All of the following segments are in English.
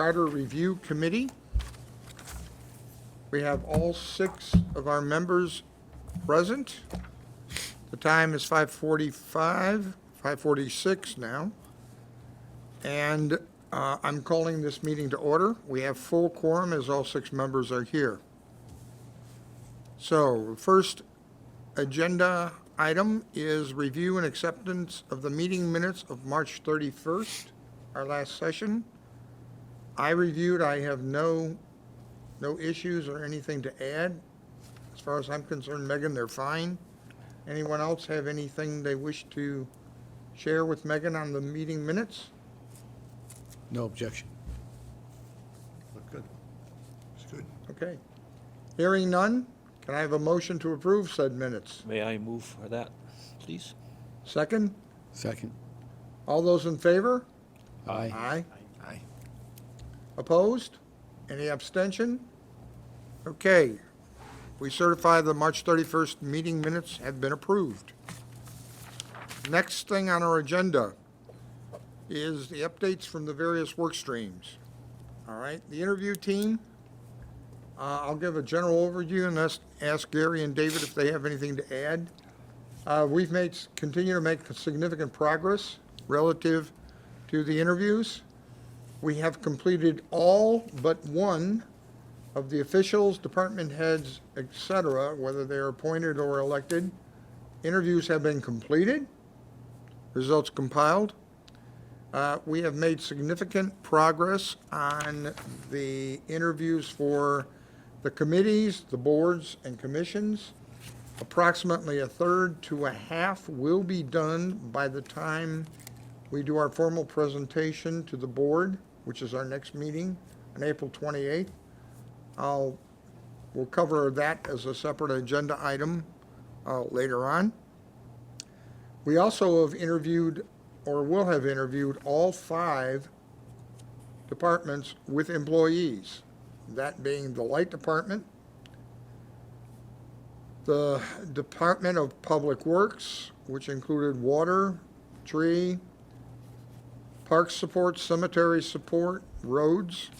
Charter Review Committee. We have all 6 of our members present. The time is 5:46 now. And I'm calling this meeting to order. We have full quorum as all 6 members are here. So, first agenda item is review and acceptance of the meeting minutes of March 31st, our last session. I reviewed, I have no issues or anything to add. As far as I'm concerned, Megan, they're fine. Anyone else have anything they wish to share with Megan on the meeting minutes? No objection. Look good. It's good. Okay. Hearing none, can I have a motion to approve said minutes? May I move for that, please? Second? Second. All those in favor? Aye. Aye. Aye. Opposed? Any abstention? Okay. We certify the March 31st meeting minutes have been approved. Next thing on our agenda is the updates from the various work streams. All right, the interview team, I'll give a general overview and ask Gary and David if they have anything to add. We've continue to make significant progress relative to the interviews. We have completed all but one of the officials, department heads, et cetera, whether they're appointed or elected. Interviews have been completed, results compiled. We have made significant progress on the interviews for the committees, the boards, and commissions. Approximately a third to a half will be done by the time we do our formal presentation to the board, which is our next meeting on April 28th. We'll cover that as a separate agenda item later on. We also have interviewed, or will have interviewed, all 5 departments with employees, that being the Light Department, the Department of Public Works, which included water, tree, park support, cemetery support, roads.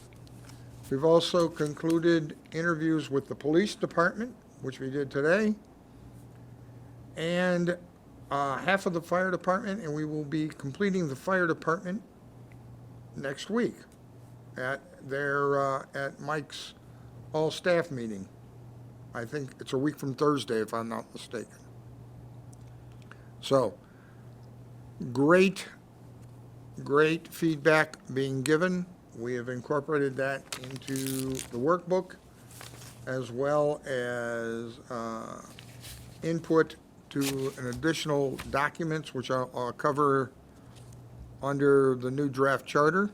We've also concluded interviews with the Police Department, which we did today, and half of the Fire Department, and we will be completing the Fire Department next week at Mike's all-staff meeting. I think it's a week from Thursday, if I'm not mistaken. So, great feedback being given. We have incorporated that into the workbook, as well as input to an additional documents, which I'll cover under the new draft charter,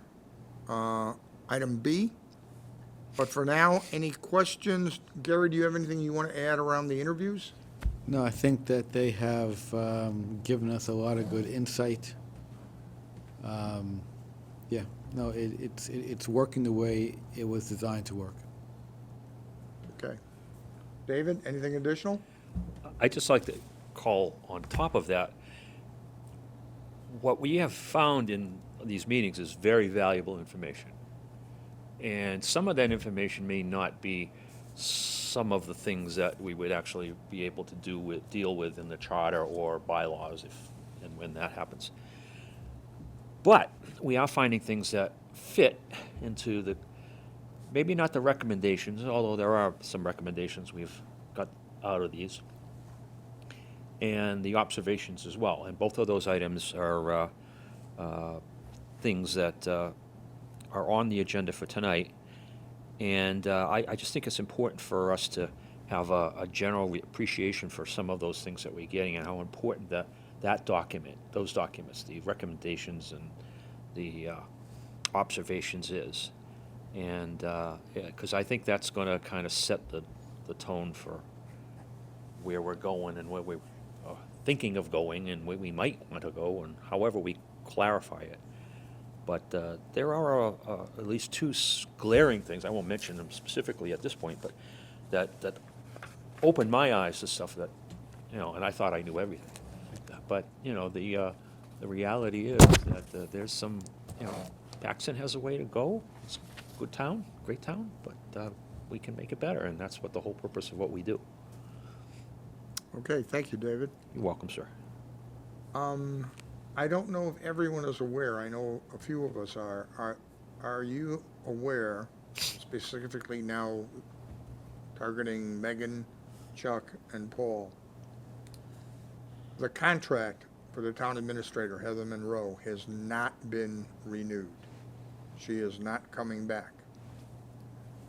item B. But for now, any questions? Gary, do you have anything you want to add around the interviews? No, I think that they have given us a lot of good insight. Yeah, no, it's working the way it was designed to work. Okay. David, anything additional? I'd just like to call on top of that, what we have found in these meetings is very valuable information. And some of that information may not be some of the things that we would actually be able to deal with in the charter or bylaws if and when that happens. But we are finding things that fit into the, maybe not the recommendations, although there are some recommendations we've got out of these, and the observations as well. And both of those items are things that are on the agenda for tonight. And I just think it's important for us to have a general appreciation for some of those things that we're getting and how important those documents, the recommendations and the observations is. And because I think that's going to kind of set the tone for where we're going and where we're thinking of going and where we might want to go and however we clarify it. But there are at least 2 glaring things, I won't mention them specifically at this point, but that opened my eyes to stuff that, and I thought I knew everything. But, the reality is that there's some, Paxton has a way to go. It's good town, great town, but we can make it better, and that's what the whole purpose of what we do. Okay, thank you, David. You're welcome, sir. I don't know if everyone is aware, I know a few of us are. Are you aware, specifically now targeting Megan, Chuck, and Paul, the contract for the town administrator, Heather Monroe, has not been renewed. She is not coming back.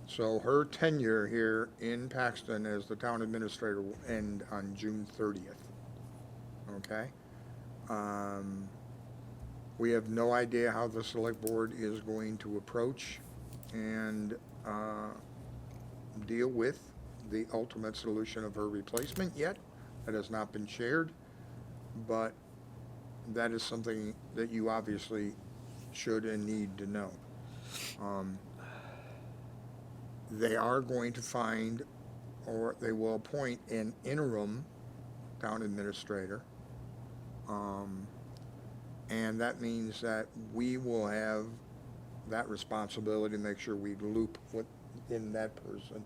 So her tenure here in Paxton as the town administrator will end on June 30th. Okay? We have no idea how the select board is going to approach and deal with the ultimate solution of her replacement yet. That has not been shared, but that is something that you obviously should and need to know. They are going to find, or they will appoint an interim town administrator. And that means that we will have that responsibility to make sure we loop in that person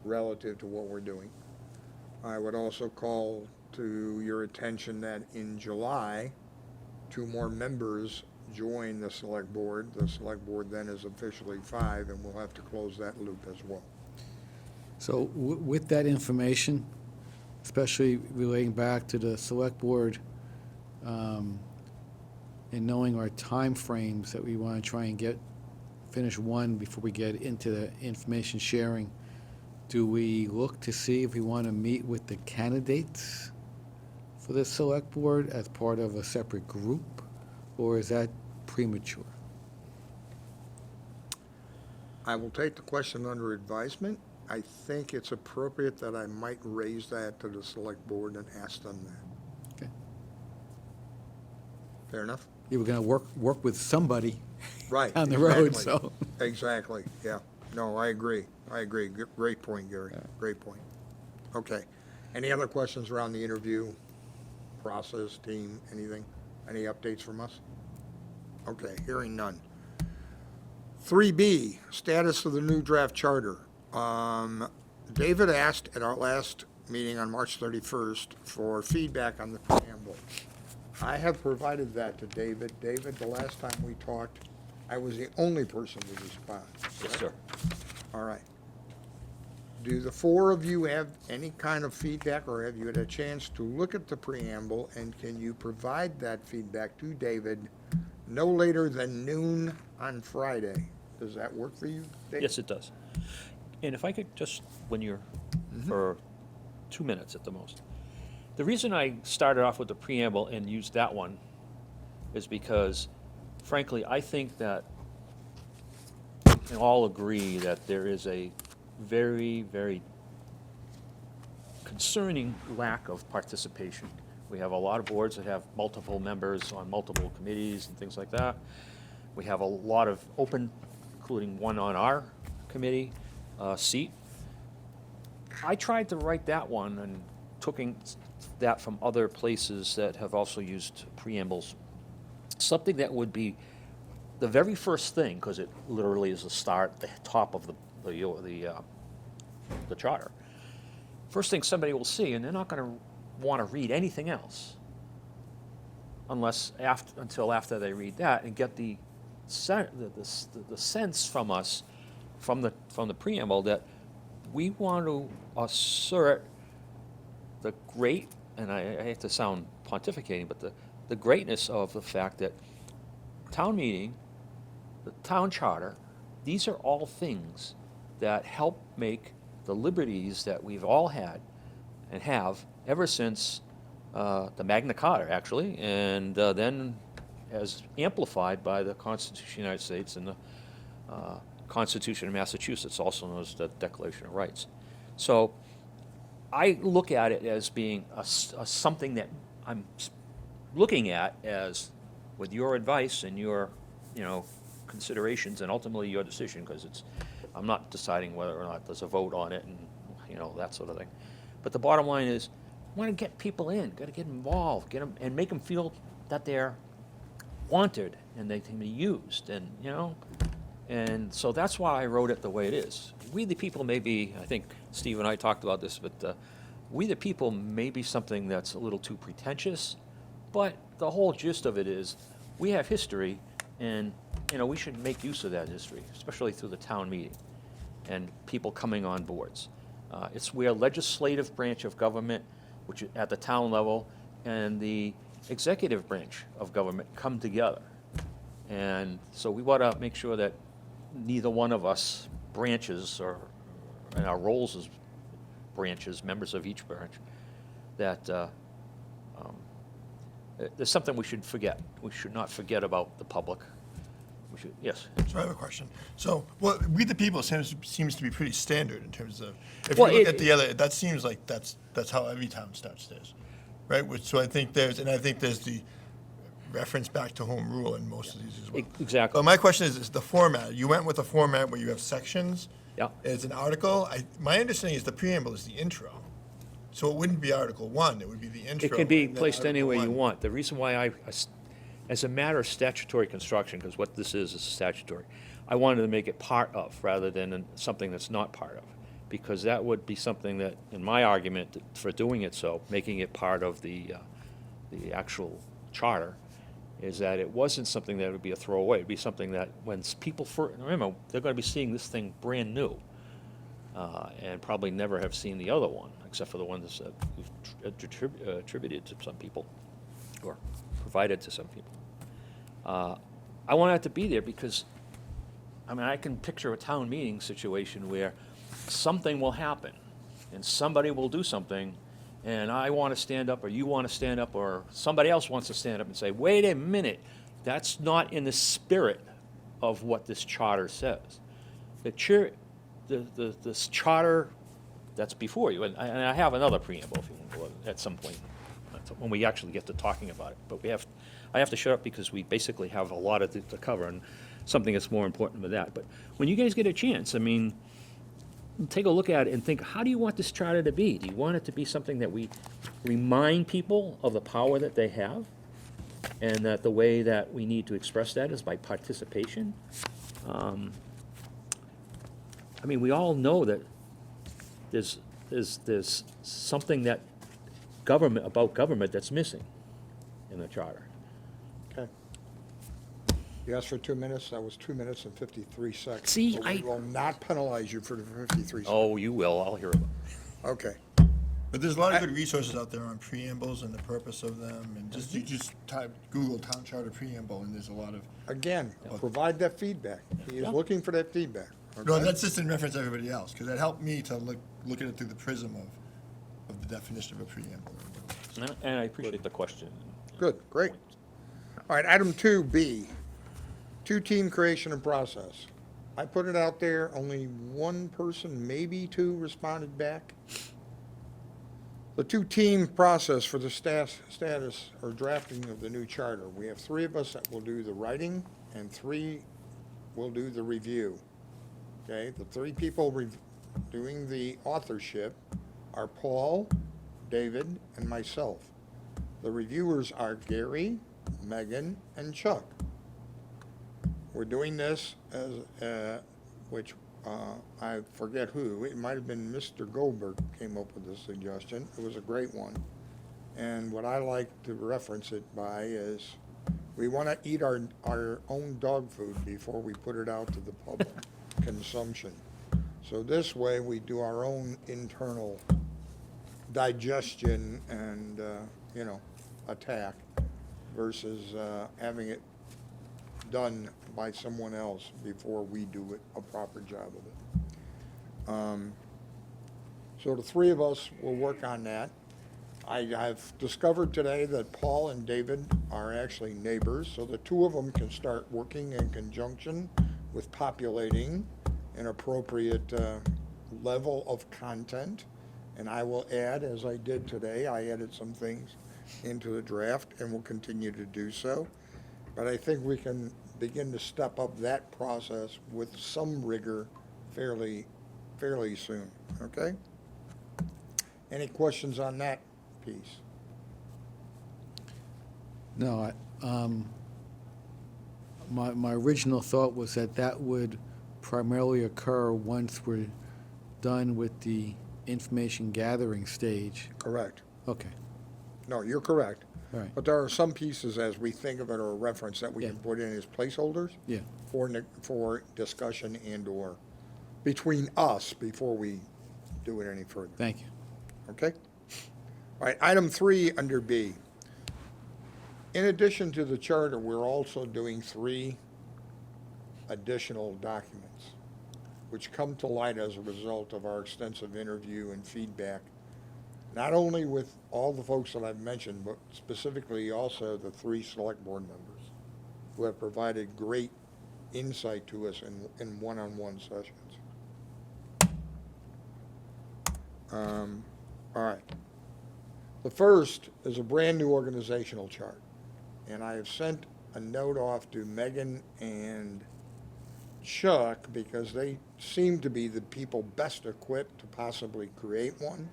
relative to what we're doing. I would also call to your attention that in July, 2 more members join the select board. The select board then is officially 5, and we'll have to close that loop as well. So with that information, especially relating back to the select board, and knowing our timeframes that we want to try and finish one before we get into the information sharing, do we look to see if we want to meet with the candidates for the select board as part of a separate group, or is that premature? I will take the question under advisement. I think it's appropriate that I might raise that to the select board and ask them that. Okay. Fair enough? You were going to work with somebody Right. down the road, exactly. so. Exactly, yeah. No, I agree. Great point, Gary. Great point. Okay. Any other questions around the interview process, team, anything? Any updates from us? Okay, hearing none. 3B, status of the new draft charter. David asked at our last meeting on March 31st for feedback on the preamble. I have provided that to David. David, the last time we talked, I was the only person to respond. Yes, sir. All right. Do the 4 of you have any kind of feedback, or have you had a chance to look at the preamble, and can you provide that feedback to David no later than noon on Friday? Does that work for you, David? Yes, it does. And if I could just, when you're, for 2 minutes at the most. The reason I started off with the preamble and used that one is because, frankly, I think that we can all agree that there is a very, very concerning lack of participation. We have a lot of boards that have multiple members on multiple committees and things like that. We have a lot of open, including one on our committee seat. I tried to write that one and took that from other places that have also used preambles. Something that would be the very first thing, because it literally is the start, the top of the charter. First thing somebody will see, and they're not going to want to read anything else until after they read that and get the sense from us, from the preamble, that we want to assert the great, and I hate to sound pontificating, but the greatness of the fact that town meeting, the town charter, these are all things that help make the liberties that we've all had and have ever since the Magna Carta, actually, and then as amplified by the Constitution of the United States and the Constitution of Massachusetts, also known as the Declaration of Rights. So I look at it as being something that I'm looking at as, with your advice and your, considerations and ultimately your decision, because I'm not deciding whether or not there's a vote on it and, that sort of thing. But the bottom line is, I want to get people in, got to get involved, get them, and make them feel that they're wanted and they can be used, and, And so that's why I wrote it the way it is. We the people may be, I think Steve and I talked about this, but we the people may be something that's a little too pretentious, but the whole gist of it is, we have history, and, we should make use of that history, especially through the town meeting and people coming on boards. It's where legislative branch of government, which is at the town level, and the executive branch of government come together. And so we want to make sure that neither one of us branches, or in our roles as branches, members of each branch, that there's something we should forget. We should not forget about the public. We should, yes. So I have a question. So, well, we the people seems to be pretty standard in terms of, if Well, you look it- at the other, that seems like that's how every town starts theirs, right? So I think there's the reference back to home rule in most of these as well. Exactly. But my question is the format. You went with a format where you have sections. Yeah. It's an article. My understanding is the preamble is the intro. So it wouldn't be Article 1, it would be the intro. It can be and then placed Article any way you 1. want. The reason why as a matter of statutory construction, because what this is statutory, I wanted to make it part of, rather than something that's not part of. Because that would be something that, in my argument for doing it so, making it part of the actual charter, is that it wasn't something that would be a throwaway. It'd be something that when people, remember, they're going to be seeing this thing brand new, and probably never have seen the other one, except for the ones that we've attributed to some people, or provided to some people. I want that to be there because, I can picture a town meeting situation where something will happen, and somebody will do something, and I want to stand up, or you want to stand up, or somebody else wants to stand up and say, wait a minute, that's not in the spirit of what this charter says. This charter that's before you, and I have another preamble if you want, at some point, when we actually get to talking about it. But I have to shut up because we basically have a lot to cover, and something that's more important than that. But when you guys get a chance, take a look at it and think, how do you want this charter to be? Do you want it to be something that we remind people of the power that they have, and that the way that we need to express that is by participation? We all know that there's something that about government that's missing in the charter. Okay. You asked for 2 minutes, that was 2 minutes and 53 seconds. See, But we will not penalize you for the 53 seconds. Oh, you will, I'll hear about it. Okay. But there's a lot of good resources out there on preambles and the purpose of them, and you just type Google Town Charter Preamble, and there's a lot of. Again, provide that feedback. He is Yeah. looking for that feedback. No, okay? that's just in reference to everybody else, because that helped me to look at it through the prism of the definition of a preamble. And I appreciate the question. Good, great. All right, item 2B, two-team creation and process. I put it out there, only one person, maybe two, responded back. The two-team process for the status or drafting of the new charter. We have 3 of us that will do the writing, and 3 will do the review. Okay, the 3 people doing the authorship are Paul, David, and myself. The reviewers are Gary, Megan, and Chuck. We're doing this as, I forget who, it might have been Mr. Goldberg came up with the suggestion. It was a great one. And what I like to reference it by is, we want to eat our own dog food before we put it out to the public consumption. So this way, we do our own internal digestion and, attack versus having it done by someone else before we do a proper job of it. So the 3 of us will work on that. I've discovered today that Paul and David are actually neighbors, so the 2 of them can start working in conjunction with populating an appropriate level of content. And I will add, as I did today, I added some things into the draft and will continue to do so. But I think we can begin to step up that process with some rigor fairly soon, okay? Any questions on that piece? No, My original thought was that that would primarily occur once we're done with the information gathering stage. Correct. Okay, No, you're correct. all right, But there are some pieces, as we think of it, or reference that we Yeah. can put in as placeholders yeah, for discussion and/or between us before we do it any further. thank you. Okay? All right, item 3 under B. In addition to the charter, we're also doing 3 additional documents, which come to light as a result of our extensive interview and feedback, not only with all the folks that I've mentioned, but specifically also the 3 select board members who have provided great insight to us in one-on-one sessions. All right. The first is a brand-new organizational chart, and I have sent a note off to Megan and Chuck because they seem to be the people best equipped to possibly create one.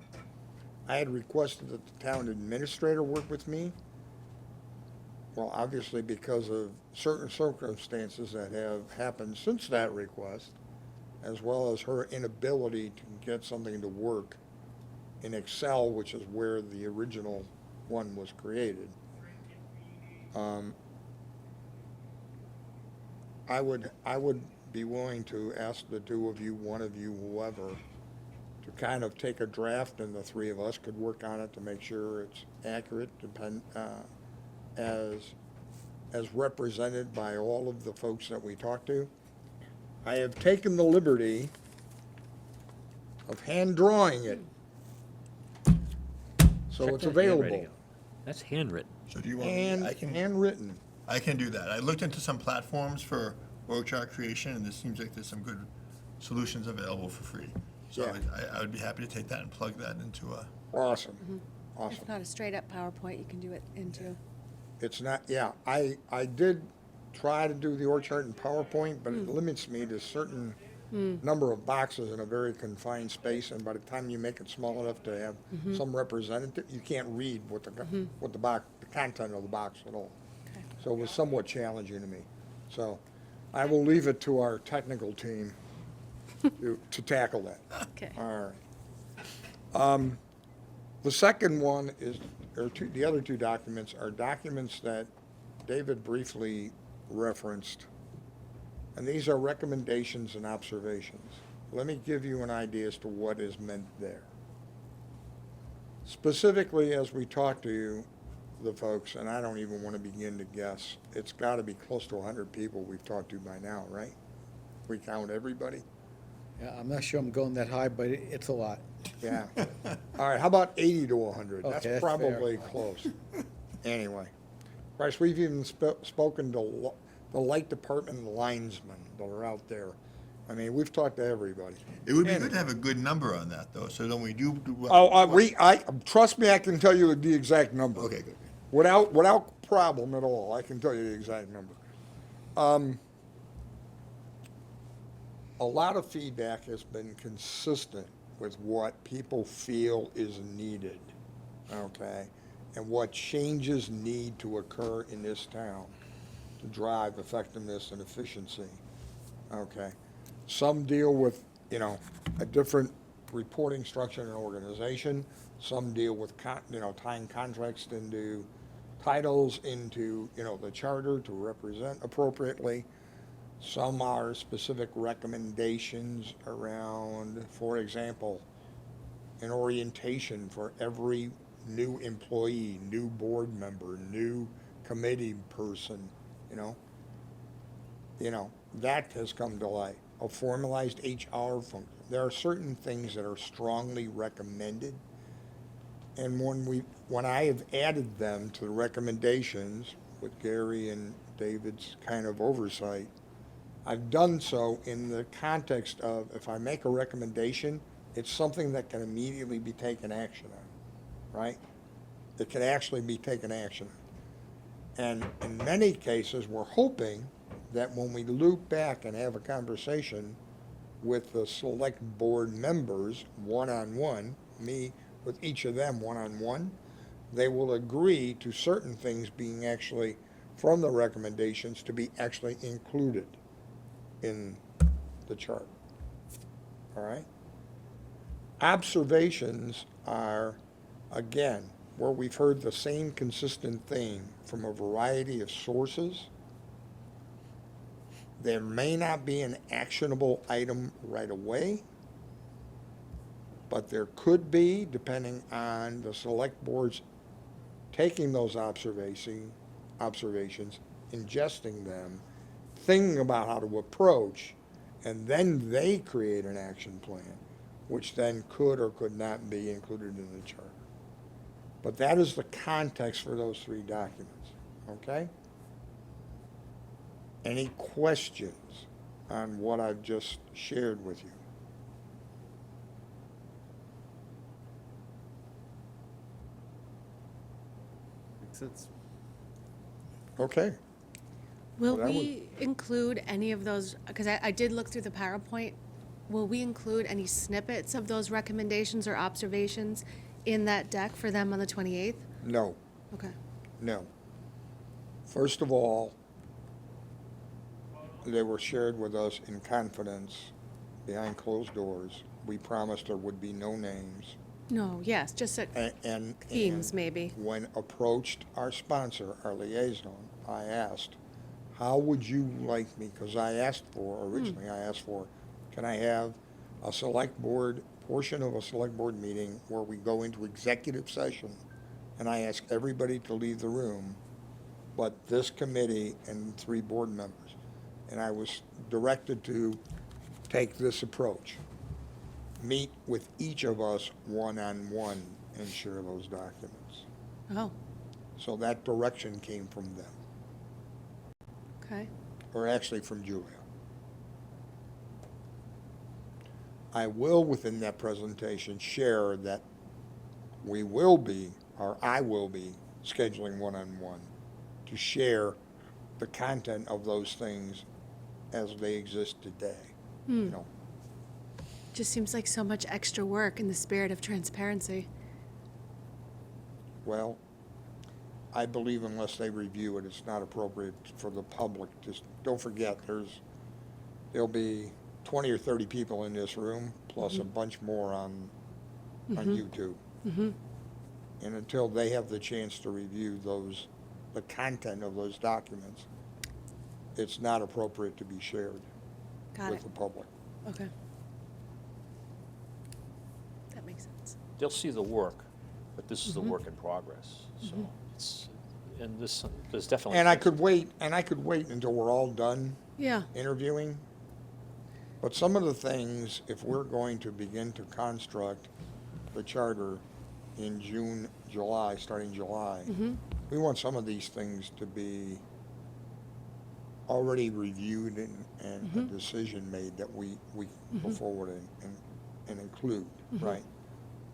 I had requested that the town administrator work with me. Well, obviously because of certain circumstances that have happened since that request, as well as her inability to get something to work in Excel, which is where the original one was created. I would be willing to ask the 2 of you, one of you, whoever, to kind of take a draft, and the 3 of us could work on it to make sure it's accurate, as represented by all of the folks that we talked to. I have taken the liberty of hand drawing it, so Check it's that handwriting available, out. That's handwritten. So do you want me, and handwritten. I can do that. I looked into some platforms for org chart creation, and it seems like there's some good solutions available for free. So Yeah. I would be happy to take that and plug that into a, Awesome, awesome. It's not a straight-up PowerPoint, you can do it into, It's not, yeah, I did try to do the org chart in PowerPoint, but it limits me to a certain number of boxes in a very confined space, and by the time you make it small enough to have some representative, you can't read what the content of the box at all. Okay. So it was somewhat challenging to me. So I will leave it to our technical team to tackle that. okay. All right. The second one is, the other 2 documents are documents that David briefly referenced, and these are recommendations and observations. Let me give you an idea as to what is meant there. Specifically, as we talk to the folks, and I don't even want to begin to guess, it's got to be close to 100 people we've talked to by now, right? We count everybody? Yeah, I'm not sure I'm going that high, but it's a lot. Yeah. All right, how about 80 to 100? Okay, That's that's probably close. Anyway. Bryce, we've even spoken to the light department linesmen that are out there. I mean, we've talked to everybody. it would be And- good to have a good number on that, though, so then we do. Trust me, I can tell you the exact number. Okay, good. Without problem at all, I can tell you the exact number. A lot of feedback has been consistent with what people feel is needed, okay? And what changes need to occur in this town to drive effectiveness and efficiency, okay? Some deal with, a different reporting structure and organization. Some deal with, tying contracts into titles into, the charter to represent appropriately. Some are specific recommendations around, for example, an orientation for every new employee, new board member, new committee person, that has come to light. A formalized HR function. There are certain things that are strongly recommended. And when I have added them to the recommendations with Gary and David's kind of oversight, I've done so in the context of, if I make a recommendation, it's something that can immediately be taken action on, right? It can actually be taken action on. And in many cases, we're hoping that when we loop back and have a conversation with the select board members, one-on-one, me with each of them one-on-one, they will agree to certain things being actually from the recommendations to be actually included in the chart. All right? Observations are, again, where we've heard the same consistent theme from a variety of sources. There may not be an actionable item right away, but there could be, depending on the select board's taking those observations, ingesting them, thinking about how to approach, and then they create an action plan, which then could or could not be included in the charter. But that is the context for those three documents, okay? Any questions on what I've just shared with you? Makes sense. Okay, Will Well, that we include any of those, because I did look through the PowerPoint, will we include any snippets of those recommendations or observations in that deck for them on the 28th? no, Okay. no. First of all, they were shared with us in confidence, behind closed doors. We promised there would be no names. No, yes, just And themes, maybe. when approached our sponsor, our liaison, I asked, how would you like me, because originally I asked for, can I have a select board, portion of a select board meeting where we go into executive session, and I ask everybody to leave the room, but this committee and 3 board members. And I was directed to take this approach. Meet with each of us one-on-one and share those documents. Oh, So that direction came from them, okay. or actually from Julia. I will, within that presentation, share that we will be, or I will be, scheduling one-on-one to share the content of those things as they exist today. You know, Just seems like so much extra work in the spirit of transparency. well, I believe unless they review it, it's not appropriate for the public. Just don't forget, there'll be 20 or 30 people in this room, plus a bunch more on YouTube. And until they have the chance to review the content of those documents, it's not appropriate to be shared Got with it. the public. Okay. That makes sense. They'll see the work, but this is the work in progress, so it's, and there's definitely. And I could wait until we're all done Yeah. interviewing. But some of the things, if we're going to begin to construct the charter in June, July, starting July, we want some of these things to be already reviewed and a decision made that we go forward and include, right?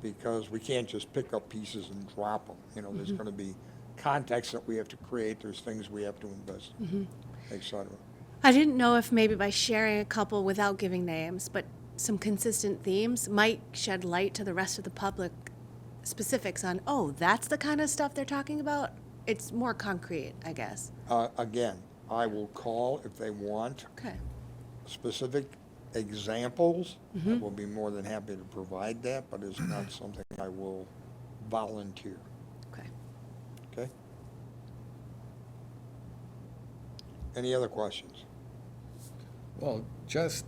Because we can't just pick up pieces and drop them. You know, there's going to be context that we have to create, there's things we have to invest in, et cetera. I didn't know if maybe by sharing a couple without giving names, but some consistent themes might shed light to the rest of the public specifics on, oh, that's the kind of stuff they're talking about. It's more concrete, I guess. Again, I will call if they want Okay. specific examples. I will be more than happy to provide that, but it's not something I will volunteer, Okay. okay? Any other questions? Well, just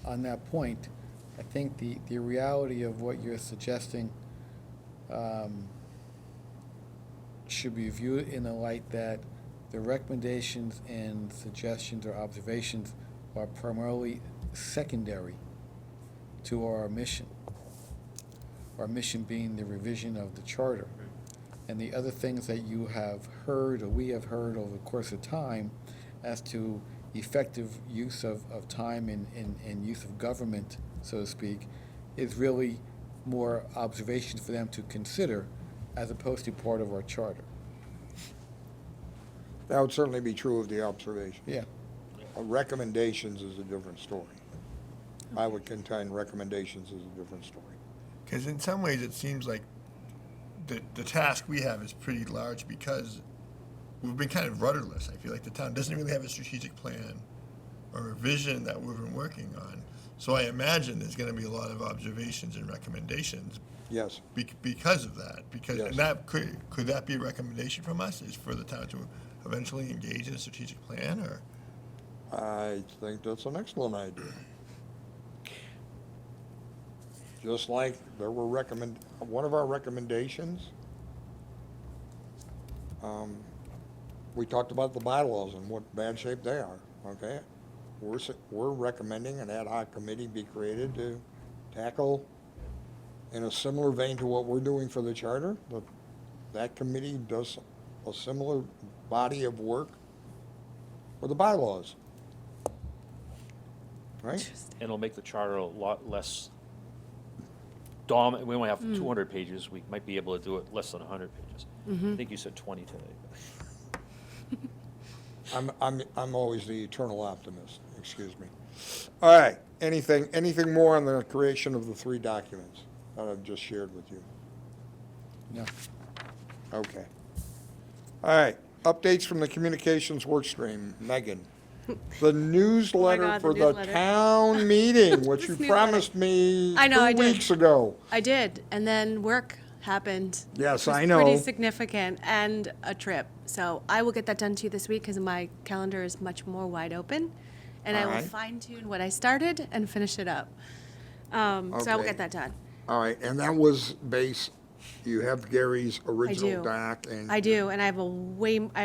on that point, I think the reality of what you're suggesting should be viewed in the light that the recommendations and suggestions or observations are primarily secondary to our mission. Our mission being the revision of the charter. And the other things that you have heard, or we have heard over the course of time, as to effective use of time and use of government, so to speak, is really more observations for them to consider as opposed to part of our charter. That would certainly be true of the observation. Yeah. Recommendations is a different story. I would contend recommendations is a different story. Because in some ways, it seems like the task we have is pretty large because we've been kind of rudderless. I feel like the town doesn't really have a strategic plan or a vision that we've been working on. So I imagine there's going to be a lot of observations and recommendations Yes. because of that. Because Yes. and that could that be a recommendation from us? Is for the town to eventually engage in a strategic plan, or I think that's an excellent idea. Just like there were one of our recommendations, we talked about the bylaws and what bad shape they are, okay? We're recommending an ad hoc committee be created to tackle, in a similar vein to what we're doing for the charter, that committee does a similar body of work for the bylaws. Right? And it'll make the charter a lot less dominant. We only have 200 pages. We might be able to do it less than 100 pages. I think you said 20 today. I'm always the eternal optimist, excuse me. All right, anything more on the creation of the 3 documents that I've just shared with you? No. Okay. All right, updates from the communications workstream. Megan. The newsletter God, the for the newsletter. town meeting, which you This newsletter. promised me I know, I 2 did. weeks ago. I did, and then work happened. Yes, which was I know. Pretty significant, and a trip. So I will get that done to you this week because my calendar is much more wide open, and I will Alright. fine tune what I started and finish it up. So I will Okay. get that done. All right, and that was you have Gary's original do. doc and. I do, and I have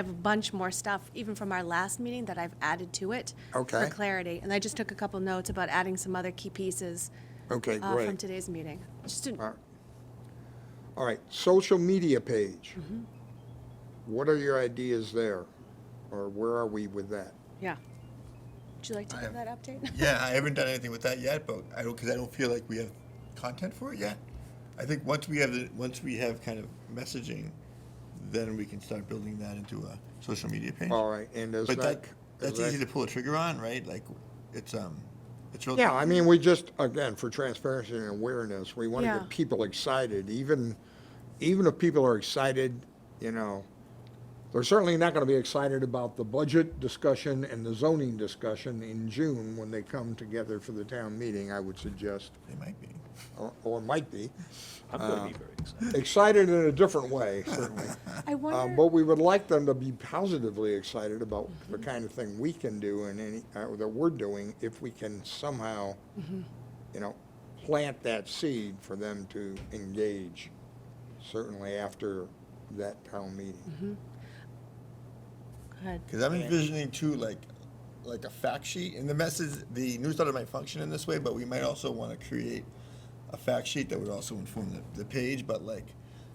a bunch more stuff, even from our last meeting, that I've added to it Okay. for clarity. And I just took a couple notes about adding some other key pieces Okay, from great. today's meeting. Just to, All right, social media page. Mm-hmm. What are your ideas there? Or where are we with that? yeah. Would you like to I give have- that update? yeah, I haven't done anything with that yet, but I don't feel like we have content for it yet. I think once we have kind of messaging, then we can start building that into a social media page. All right, and is But that? that's is easy that- to pull a trigger on, right? Like, it's real. Yeah, I mean, we just, again, for transparency and awareness, we want to Yeah. get people excited, even if people are excited, they're certainly not going to be excited about the budget discussion and the zoning discussion in June when they come together for the town meeting, I would suggest, They might be. or might be. I'm going to be very excited. Excited in a different way, certainly. I wonder. But we would like them to be positively excited about the kind of thing we can do and that we're doing if we can somehow, plant that seed for them to engage, certainly after that town meeting. Go ahead. Because I'm envisioning too, like a fact sheet, and the newsletter might function in this way, but we might also want to create a fact sheet that would also inform the page, but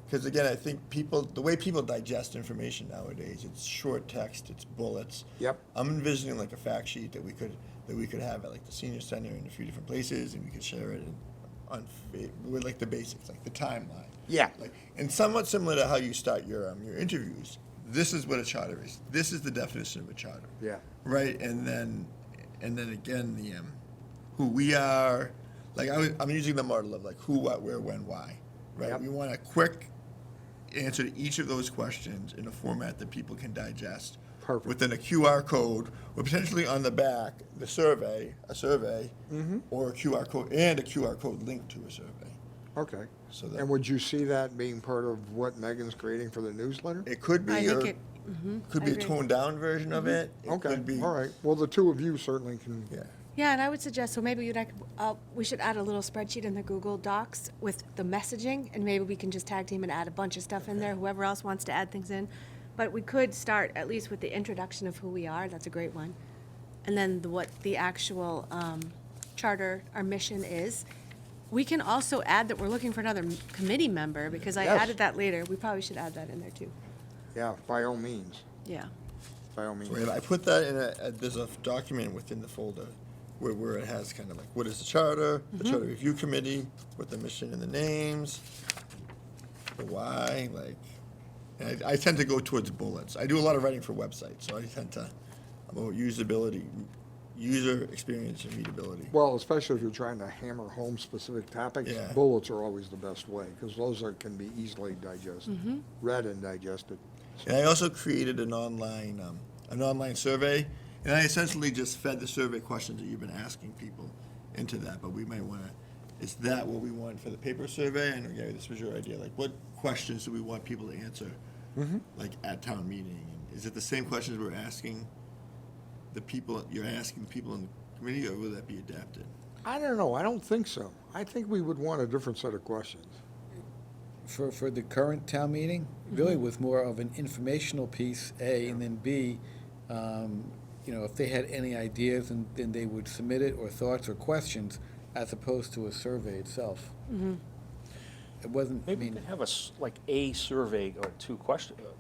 because again, I think the way people digest information nowadays, it's short text, it's bullets. Yep. I'm envisioning like a fact sheet that we could have at like the senior center in a few different places, and we could share it with like the basics, like the timeline. Yeah. And somewhat similar to how you start your interviews. This is what a charter is. This is the definition of a charter. Yeah. Right, and then again the who we are. Like I'm using the model of like who, what, where, when, why. Right. Yep. We want a quick answer to each of those questions in a format that people can digest. Perfect. Within a QR code, or potentially on the back, a survey, Mm-hmm. or a QR code and a QR code linked to a survey. Okay. So that- And would you see that being part of what Megan's creating for the newsletter? It could be, I think or it. could I be a agree. toned down version of it. It Okay, could be, all right. Well, the two of you certainly can. Yeah. Yeah, and I would suggest, so maybe we should add a little spreadsheet in the Google Docs with the messaging, and maybe we can just tag team and add a bunch of stuff in there, whoever else wants to add things in. But we could start at least with the introduction of who we are, that's a great one. And then what the actual charter, our mission is. We can also add that we're looking for another committee member, because I Yes. added that later. We probably should add that in there too. Yeah, by all means, Yeah. by all means. So I put that in there's a document within the folder where it has kind of like, what is the charter, the charter review committee, with the mission and the names, the why, and I tend to go towards bullets. I do a lot of writing for websites, so I'm about usability, user experience and readability. Well, especially if you're trying to hammer home specific topics, Yeah. bullets are always the best way, because those can be easily digested, read and digested. And I also created an online survey, and I essentially just fed the survey questions that you've been asking people into that, but we might want to, is that what we want for the paper survey? I know, Gary, this was your idea, like, what questions do we want people to answer, like, at town meeting? Is it the same questions we're asking the people, you're asking the people in the committee, or will that be adapted? I don't know, I don't think so. I think we would want a different set of questions. For the current town meeting, really with more of an informational piece, A, and then B, if they had any ideas, and then they would submit it, or thoughts or questions, as opposed to a survey itself. It wasn't, I Maybe we mean, could have like a survey or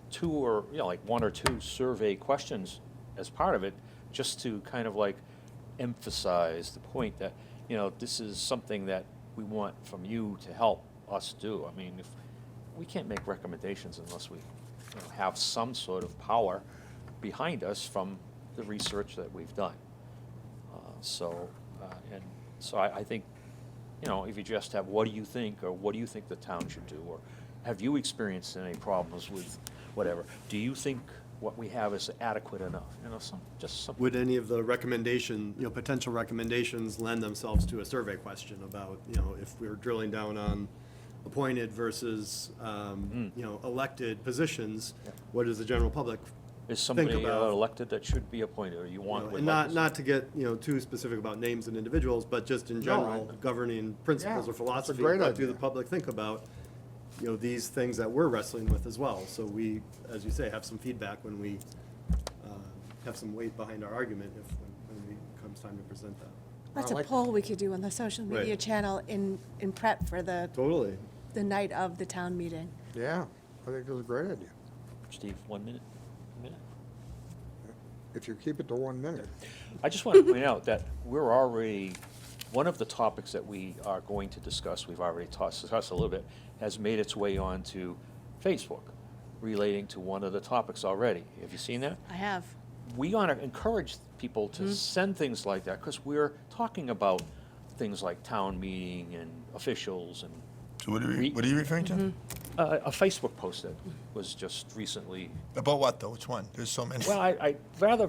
two or, like one or two survey questions as part of it, just to kind of like emphasize the point that, this is something that we want from you to help us do. I mean, if we can't make recommendations unless we have some sort of power behind us from the research that we've done. So I think, if you just have, what do you think, or what do you think the town should do, or have you experienced any problems with whatever? Do you think what we have is adequate enough? Just something. Would any of the potential recommendations lend themselves to a survey question about, if we're drilling down on appointed versus, elected positions, what does the general public Is somebody about- elected that should be appointed, or you want? and would not, like not to get, too specific about names and individuals, but just in general, I- governing principles Yeah, or philosophy. it's a great What do idea. the public think about, these things that we're wrestling with as well? So we, as you say, have some feedback when we have some weight behind our argument when it comes time to present that. That's I a like- poll we could do on the social media Right. channel in prep for the Totally. night of the town meeting. Yeah, I think that's a great idea, Steve, 1 minute? if you keep it to 1 minute. I just want to point out that we're already, one of the topics that we are going to discuss, we've already discussed a little bit, has made its way onto Facebook, relating to one of the topics already. Have you seen that? I have. We want to encourage people to send things like that, because we're talking about things like town meeting and officials and So what are you referring to? a Facebook post that was just recently, About what, though? Which one? There's so many. well, I rather,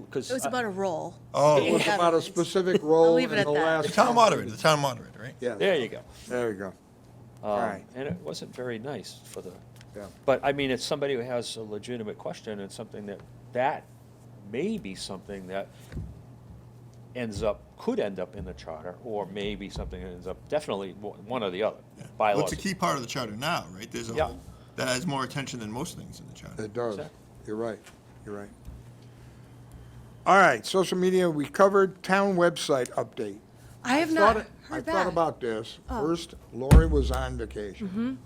because. It was about a role. Oh, It was about a specific role in leave it the at that. last. the town moderator, right? Yes, There you go. there you go. Right. And it wasn't very nice for the, Yeah. but I mean, it's somebody who has a legitimate question, and something that may be something that could end up in the charter, or maybe something that ends up, definitely one or the other, Well, bylaws. it's a key part of the charter now, right? There's a Yeah. whole, that has more attention than most things in the charter. It does. Exactly. You're right. You're right. All right, social media, we covered town website update. I have Thought- not I heard thought back. about this. Oh. First, Lori was on vacation.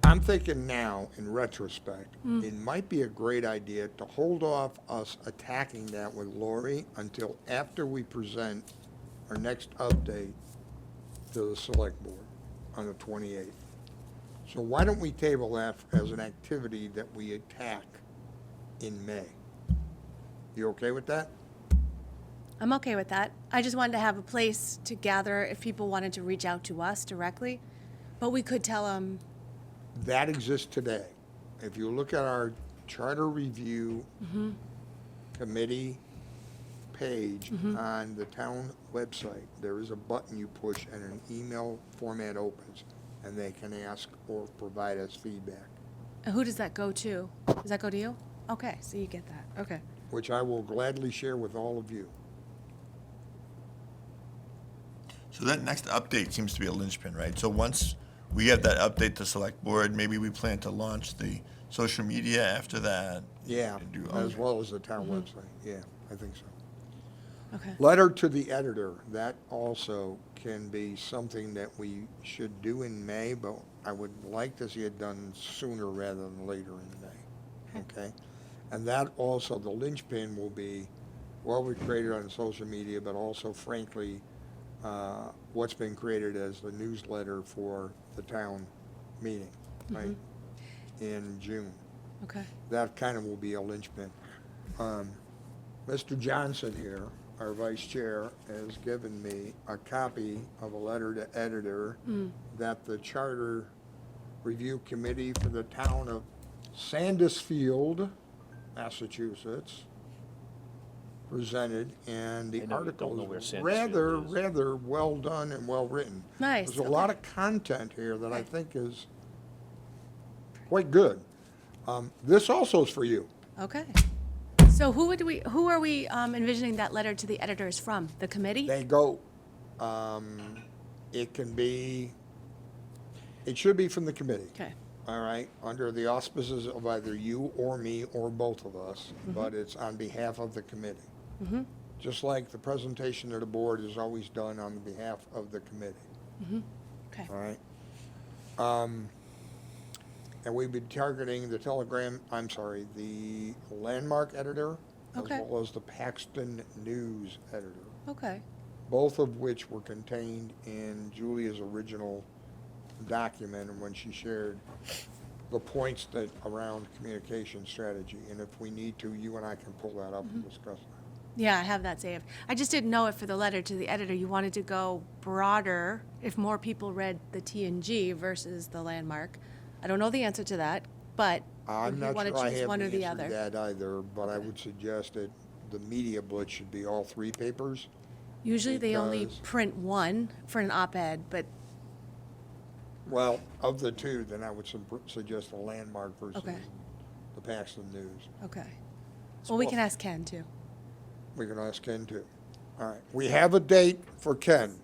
I'm thinking now, in retrospect, it might be a great idea to hold off us attacking that with Lori until after we present our next update to the select board on the 28th. So why don't we table that as an activity that we attack in May? You okay with that? I'm okay with that. I just wanted to have a place to gather if people wanted to reach out to us directly. But we could tell them, That exists today. If you look at our charter review committee page on the town website, there is a button you push and an email format opens, and they can ask or provide us feedback, who does that go to? Does that go to you? Okay, so you get that. Okay. which I will gladly share with all of you. So that next update seems to be a linchpin, right? So once we have that update to select board, maybe we plan to launch the social media after that. Yeah, And do- as well as the town website. Yeah, I think so. Okay. Letter to the editor, that also can be something that we should do in May, but I would like to see it done sooner rather than later in May, okay? And that also, the linchpin will be what we created on social media, but also frankly, what's been created as the newsletter for the town meeting, right? In June. Okay. That kind of will be a linchpin. Mr. Johnson here, our vice chair, has given me a copy of a letter to editor that the Charter Review Committee for the town of Sandusfield, Massachusetts, presented, and the I know you don't article know where is Sandusfield is. rather well done and well written. Nice, There's a okay. lot of content here that I Okay. think is quite good. This also is for you. Okay. So who are we envisioning that letter to the editors from? The committee? They go, it should be from the committee. Okay. All right, under the auspices of either you or me or both of us, but it's on behalf of the committee. Just like the presentation to the board is always done on behalf of the committee, Okay. all right? And we've been targeting the the Landmark editor, as Okay. well as the Paxton News editor, Okay. both of which were contained in Julia's original document and when she shared the points that around communication strategy. And if we need to, you and I can pull that up and discuss that. Yeah, I have that saved. I just didn't know if for the letter to the editor, you wanted to go broader, if more people read the TNG versus the Landmark. I don't know the answer to that, but I'm if you not want to sure I choose have one the or the answer to other. that either, but I would suggest that the media blitz should be all three papers. Usually they only because- print one for an op-ed, but, Well, of the two, then I would suggest the Landmark versus Okay. the Paxton News. okay. Well, we can ask Ken too. We can ask Ken too. All right, we have a date for Ken.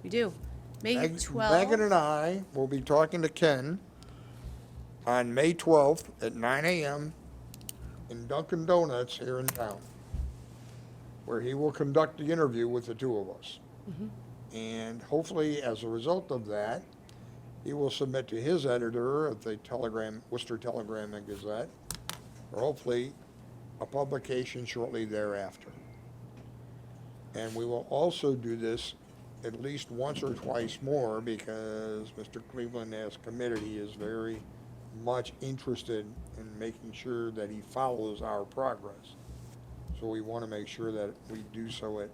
We do. May Megan 12th. and I will be talking to Ken on May 12th at 9 a.m. in Dunkin' Donuts here in town, where he will conduct the interview with the two of us. And hopefully, as a result of that, he will submit to his editor of the Worcester Telegram and Gazette, or hopefully a publication shortly thereafter. And we will also do this at least once or twice more because Mr. Cleveland has committed, he is very much interested in making sure that he follows our progress. So we want to make sure that we do so at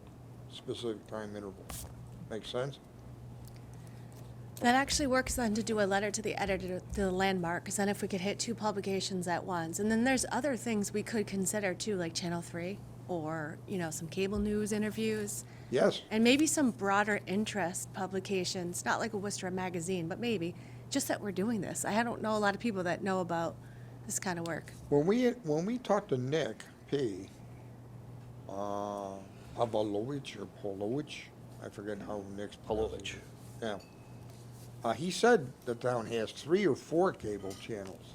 specific time intervals. Make sense? That actually works then to do a letter to the editor, to the Landmark, because then if we could hit two publications at once. And then there's other things we could consider too, like Channel 3 or, some cable news interviews. Yes. And maybe some broader interest publications, not like a Worcester magazine, but maybe, just that we're doing this. I don't know a lot of people that know about this kind of work. When we talked to Nick P. Pavlovich or Polowich, I forget how Nick's. Polovich. Yeah. He said the town has 3 or 4 cable channels.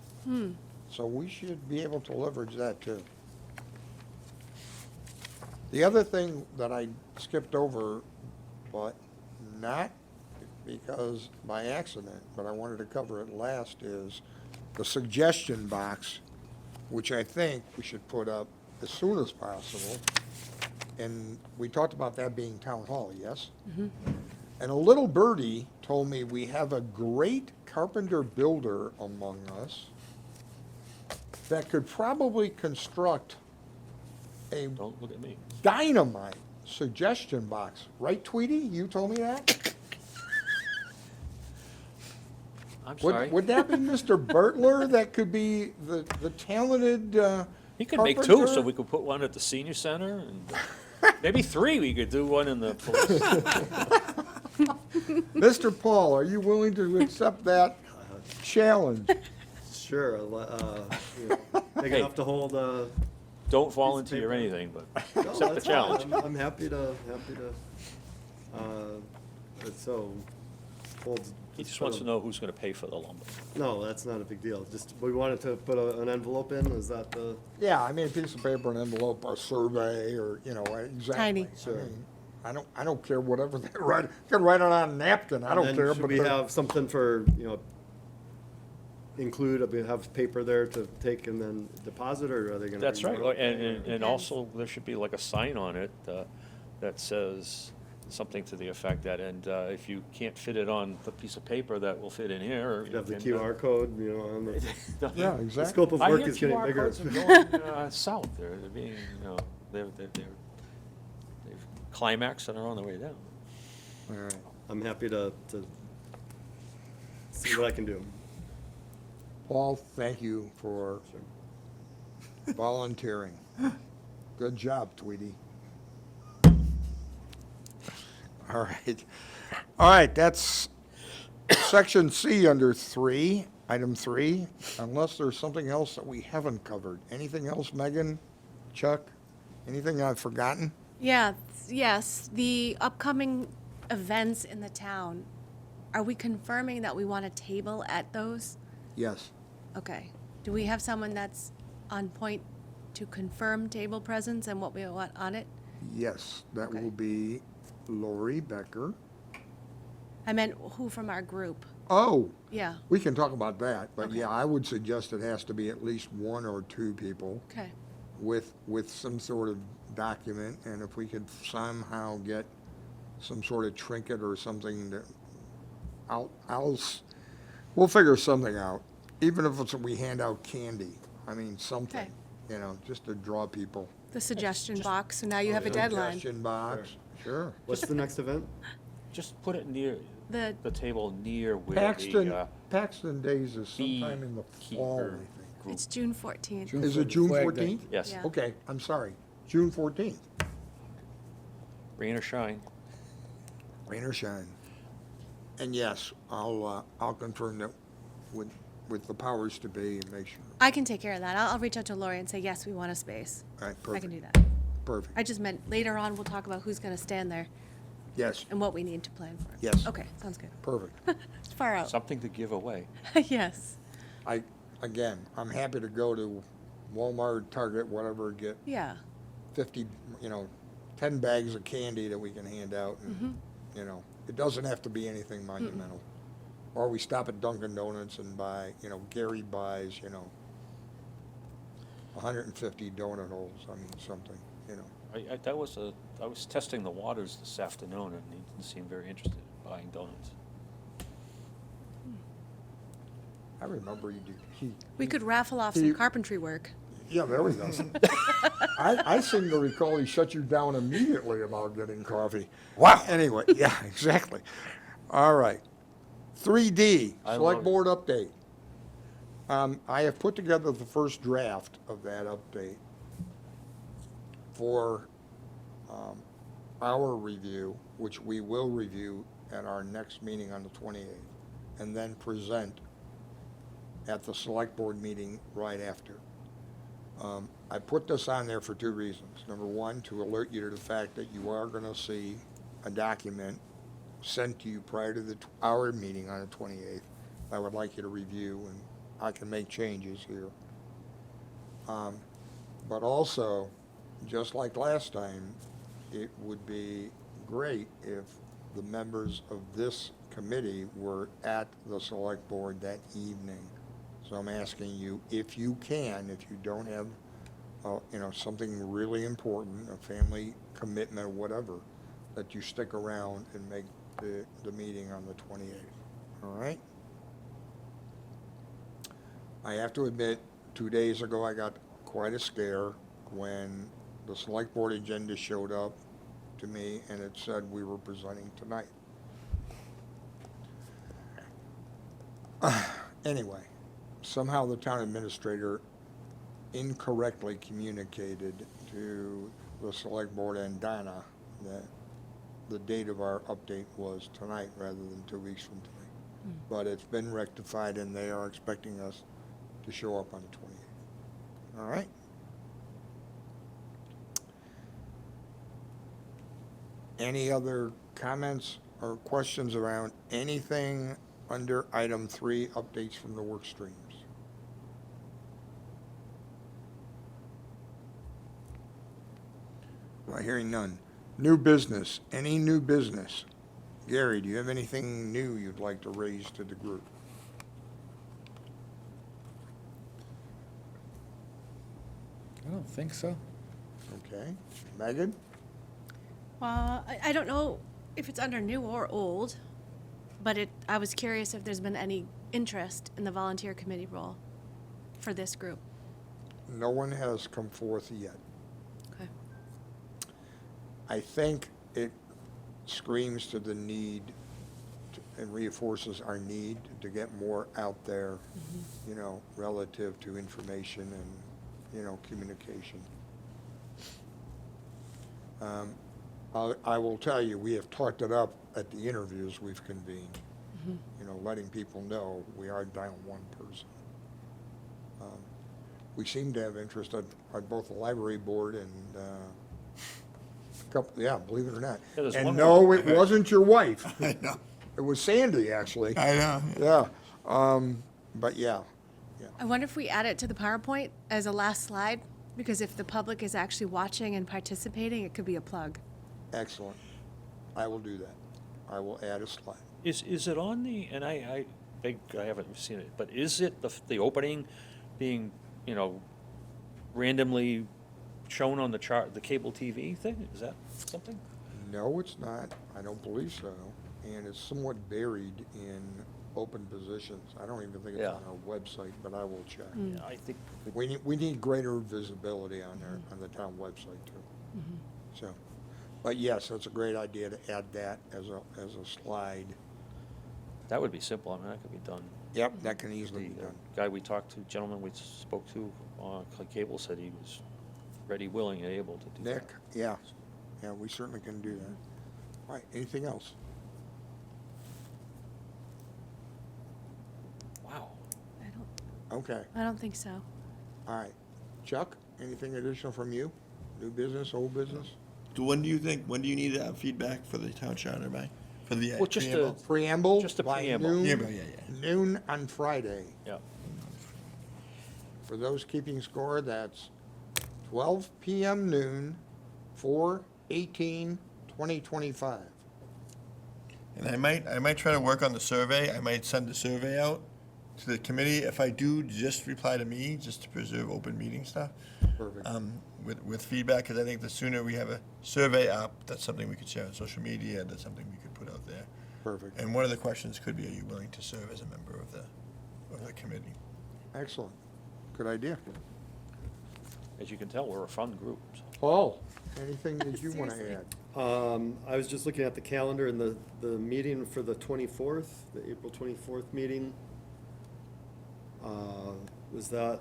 So we should be able to leverage that too. The other thing that I skipped over, but not because by accident, but I wanted to cover it last, is the suggestion box, which I think we should put up as soon as possible. And we talked about that being town hall, yes? And a little birdie told me we have a great carpenter builder among us that could probably construct a Don't look at me. dynamite suggestion box. Right, Tweety? You told me that? I'm sorry. Would that be Mr. Bertler that could be the talented He could make 2, so carpenter? we could put one at the senior center and maybe 3, we could do one in the police. Mr. Paul, are you willing to accept that challenge? Sure, big Hey. enough to hold a. Don't volunteer paper. anything, but No, accept the that's fine. challenge. I'm happy to, so, hold. He just wants to know who's gonna pay for the lumber. No, that's not a big deal. Just, we wanted to put an envelope in, is that the? Yeah, I mean, a piece of paper, an envelope, a survey, or, exactly. Tiny. Sure. I mean, I don't care whatever they write, you can write it on a napkin, I don't And care. then should but we they're- have something for, we have paper there to take and then deposit, or are they gonna? That's bring right, more? and also, there should be like a sign on it that says something to the effect that, and if you can't fit it on the piece of paper that will fit in here. or You'd have the you can, QR code, on the. Yeah, The exactly. scope of I work hear is getting QR bigger. codes are going south, they're being, they've climaxed and are on the way down. All right. I'm happy to see what I can do. Paul, thank you for volunteering. Good job, Tweety. All right. All right, that's section C under 3, item 3, unless there's something else that we haven't covered. Anything else, Megan, Chuck? Anything I've forgotten? Yeah, yes, the upcoming events in the town, are we confirming that we want a table at those? Yes. Okay. Do we have someone that's on point to confirm table presence and what we want on it? Yes, that Okay. will be Lori Becker. I meant who from our group? Oh, Yeah, we can talk about that, but Okay. yeah, I would suggest it has to be at least 1 or 2 people okay. with some sort of document, and if we could somehow get some sort of trinket or something that, we'll figure something out, even if it's, we hand out candy, I mean, something, Okay. you know, just to draw people. The suggestion box, so now you have a deadline. Suggestion box, sure. What's the next event? Just put it near, The, the table near where Paxton Days is bee sometime in the fall, I keeper think. group. it's June 14th. June Is it June Flag Day. 14th? Yes, Yeah. Okay, I'm sorry, June 14th, rain or shine. rain or shine. And yes, I'll confirm that with the powers to be and make sure. I can take care of that. I'll reach out to Lori and say, yes, we want a space. All right, I perfect. can do that. Perfect, I just meant later on, we'll talk about who's going to stand there yes, and what we need to plan for. Yes. Okay, sounds good. perfect. It's far out. Something to give away. Yes, Again, I'm happy to go to Walmart, Target, whatever, get yeah. 50, 10 bags of candy that we can hand out, and, it doesn't have to be anything monumental. Or we stop at Dunkin' Donuts and buy, Gary buys, 150 donut holes, I mean, something, I was testing the waters this afternoon, and he didn't seem very interested in buying donuts. I remember We could raffle off He- some carpentry work. yeah, there we go. I seem to recall he shut you down immediately about getting coffee. Wow. Anyway, yeah, exactly. All right. 3D, I Select love- Board update. I have put together the first draft of that update for our review, which we will review at our next meeting on the 28th, and then present at the Select Board meeting right after. I put this on there for 2 reasons. Number one, to alert you to the fact that you are going to see a document sent to you prior to our meeting on the 28th. I would like you to review, and I can make changes here. But also, just like last time, it would be great if the members of this committee were at the Select Board that evening. So I'm asking you, if you can, if you don't have, something really important, a family commitment or whatever, that you stick around and make the meeting on the 28th. All right? I have to admit, 2 days ago, I got quite a scare when the Select Board agenda showed up to me and it said we were presenting tonight. Anyway, somehow the town administrator incorrectly communicated to the Select Board and Donna that the date of our update was tonight rather than 2 weeks from tonight. But it's been rectified and they are expecting us to show up on the 28th. All right? Any other comments or questions around anything under item 3, updates from the work streams? Well, hearing none. New business, any new business? Gary, do you have anything new you'd like to raise to the group? I don't think so. Okay. Megan? Well, I don't know if it's under new or old, but I was curious if there's been any interest in the volunteer committee role for this group. No one has come forth yet. Okay. I think it screams to the need and reinforces our need to get more out there, relative to information and, communication. I will tell you, we have talked it up at the interviews we've convened, letting people know we are down one person. We seem to have interest on both the library board and, believe it or not. Yeah, there's And one no, more. it wasn't your wife. I know. It was Sandy, actually. I know. Yeah, but yeah, I wonder if we add it to the PowerPoint as a last slide, because if the public is actually watching and participating, it could be a plug. excellent. I will do that. I will add a slide. Is it on the, and I think I haven't seen it, but is it the opening being, randomly shown on the chart, the cable TV thing? Is that something? No, it's not. I don't believe so. And it's somewhat buried in open positions. I don't even think it's Yeah. on our website, but I will check. Yeah, I think. We need greater visibility on the town website too. So, but yes, that's a great idea to add that as a slide. That would be simple. I mean, that could be done. Yep, that can easily be The done. guy we talked to, gentleman we spoke to on cable said he was ready, willing, and able to do that. Nick, yeah, we certainly can do that. All right, anything else? Wow. Okay, I don't think so. all right. Chuck, anything additional from you? New business, old business? When do you need to have feedback for the town charter by? For the Well, just preamble? Preamble? Just a by preamble. noon- Preamble, yeah. Noon on Friday. Yeah. For those keeping score, that's 12 PM noon, 4/18/2025. And I might try to work on the survey. I might send the survey out to the committee. If I do, just reply to me, just to preserve open meeting stuff. Perfect. With feedback, because I think the sooner we have a survey up, that's something we could share on social media, that's something we could put out there. Perfect. And one of the questions could be, are you willing to serve as a member of the committee? Excellent. Good idea. As you can tell, we're a fun group. So. Paul, anything that you want to Seriously. add? I was just looking at the calendar and the meeting for the 24th, the April 24th meeting. Was that,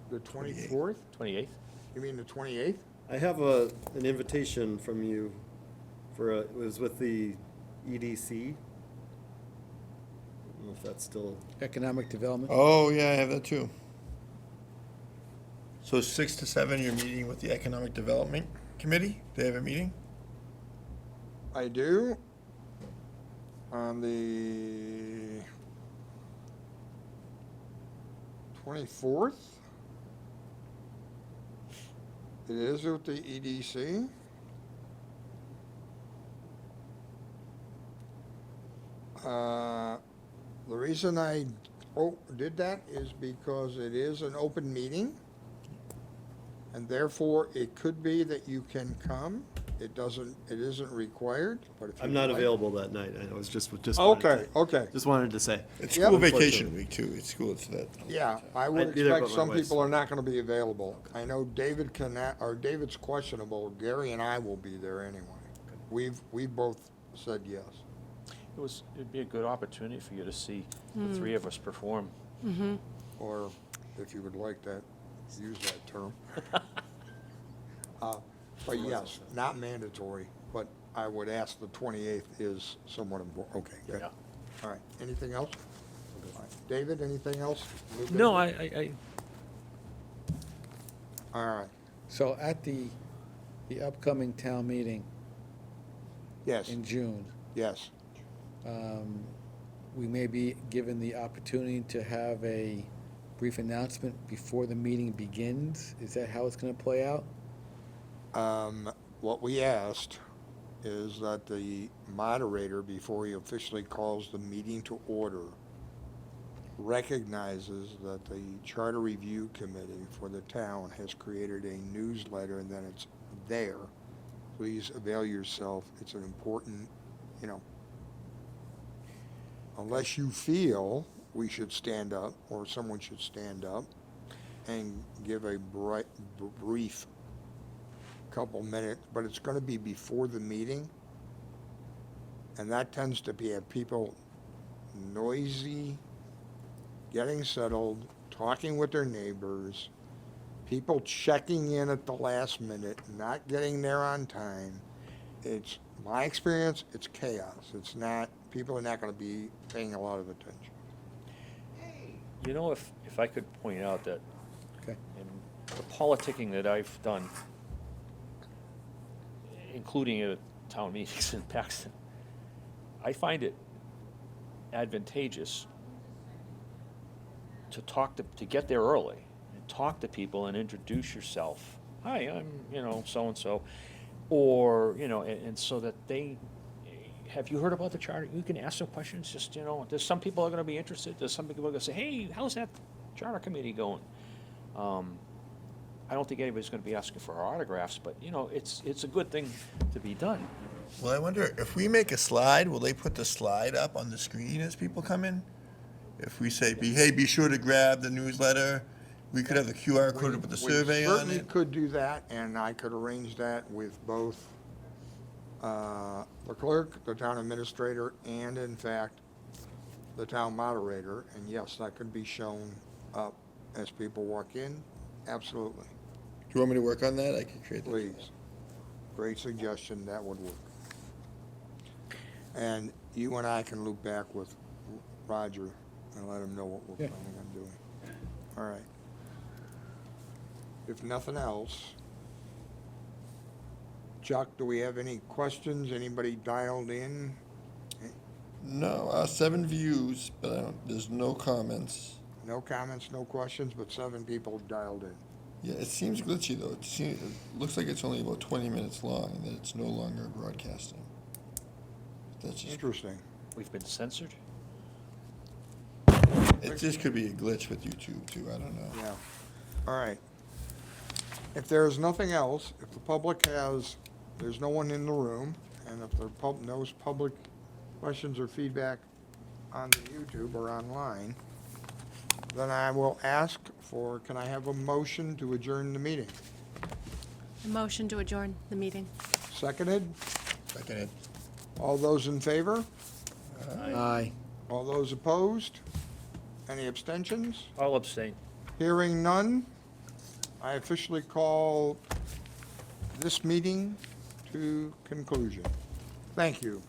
The 24th? 28th? You mean the 28th? I have an invitation from you it was with the EDC. I don't know if that's still, Economic development? Oh, yeah, I have that too. So 6 to 7, you're meeting with the Economic Development Committee? They have a meeting? I do. On the 24th. It is with the EDC. The reason I did that is because it is an open meeting. And therefore, it could be that you can come. It isn't required, but if you I'm not like- available that night. I was just wanted Okay, to- okay. Just wanted to say. It's Yep. school vacation week too. It's school, it's that. Yeah, I would Neither expect but my some wife's- people are not gonna be available. I know David David's questionable, Gary and I will be there anyway. We both said yes. It'd be a good opportunity for you to see the three of us perform. Or if you would like that, use that term. But yes, not mandatory, but I would ask the 28th is somewhat important. Okay, good. Yeah. All right, anything else? All right. David, anything else? New No, business? All right, So at the upcoming town meeting yes, in June, yes. we may be given the opportunity to have a brief announcement before the meeting begins. Is that how it's gonna play out? What we asked is that the moderator, before he officially calls the meeting to order, recognizes that the Charter Review Committee for the town has created a newsletter and that it's there. Please avail yourself. It's an important, unless you feel we should stand up or someone should stand up and give a brief couple minutes, but it's going to be before the meeting. And that tends to be have people noisy, getting settled, talking with their neighbors, people checking in at the last minute, not getting there on time. It's, my experience, it's chaos. It's not, people are not gonna be paying a lot of attention. You know, if I could point out that Okay. in the politicking that I've done, including at town meetings in Paxton, I find it advantageous to to get there early and talk to people and introduce yourself. Hi, I'm, so-and-so. Or, and so that have you heard about the charter? You can ask some questions, just, there's some people are gonna be interested, there's some people are gonna say, hey, how's that charter committee going? I don't think anybody's gonna be asking for our autographs, but, it's a good thing to be done. Well, I wonder, if we make a slide, will they put the slide up on the screen as people come in? If we say, hey, be sure to grab the newsletter, we could have the QR code with the survey We on certainly it. could do that, and I could arrange that with both the clerk, the town administrator, and in fact, the town moderator. And yes, that could be shown up as people walk in. Absolutely. Do you want me to work on that? I can create that. Please. Great suggestion, that would work. And you and I can loop back with Roger and let him know what we're Yeah. planning on doing. All right. If nothing else, Chuck, do we have any questions? Anybody dialed in? No, 7 views, but there's no comments. No comments, no questions, but 7 people dialed in. Yeah, it seems glitchy though. It looks like it's only about 20 minutes long and that it's no longer broadcasting. That's just, Interesting. We've been censored? it just could be a glitch with YouTube too, I don't know. Yeah. All right. If there's nothing else, if the public there's no one in the room, and if there no public questions or feedback on the YouTube or online, then I will ask can I have a motion to adjourn the meeting? A motion to adjourn the meeting. Seconded? Seconded. All those in favor? Aye. All those opposed? Any abstentions? I'll abstain. Hearing none, I officially call this meeting to conclusion. Thank you.